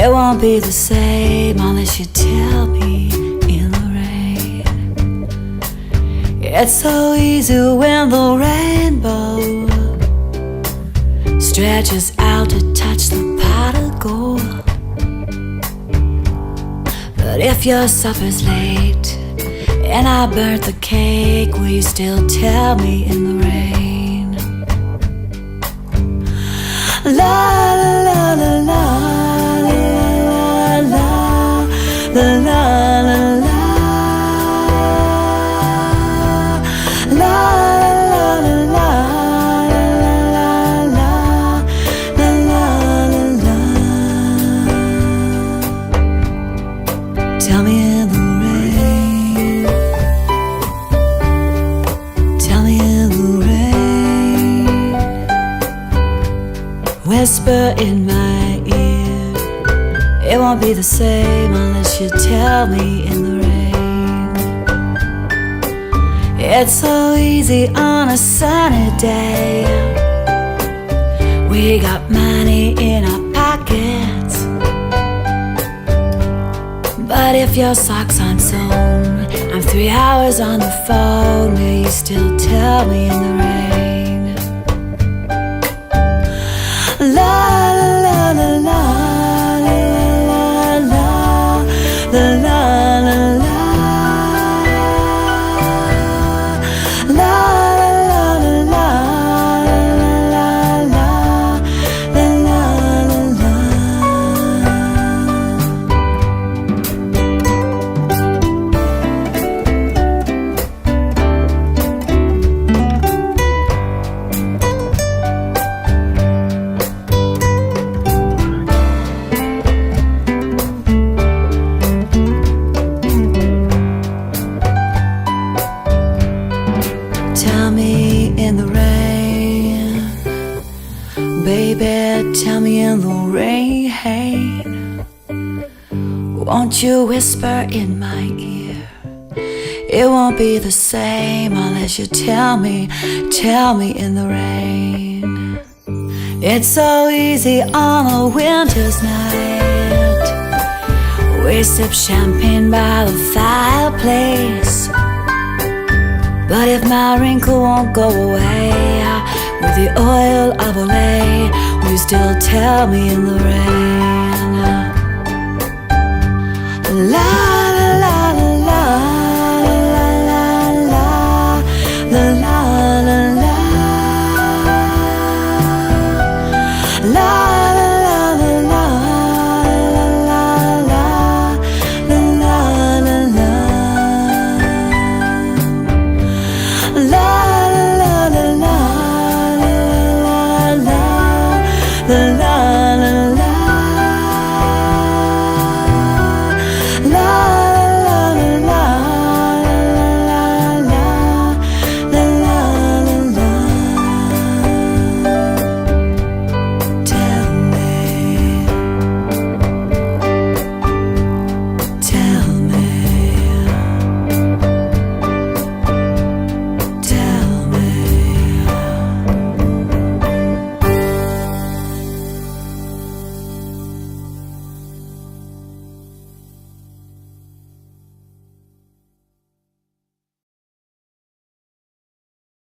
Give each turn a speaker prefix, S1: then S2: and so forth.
S1: It won't be the same unless you tell me in the rain. It's so easy when the rainbow stretches out to touch the pot of gold. But if your supper's late and I burnt the cake, will you still tell me in the rain? La la la la la la la la la la. Tell me in the rain. Tell me in the rain. Whisper in my ear. It won't be the same unless you tell me in the rain. It's so easy on a sunny day. We got money in our pockets. But if your socks aren't sewn, I'm 3 hours on the phone. Will you still tell me in the rain? La la la la la la la la la la la. Tell me in the rain, baby, tell me in the rain. Won't you whisper in my ear? It won't be the same unless you tell me in the rain. It's so easy on a winter's night. We sip champagne by the fireplace. But if my wrinkle won't go away with the oil of Olay, will you still tell me in the rain? La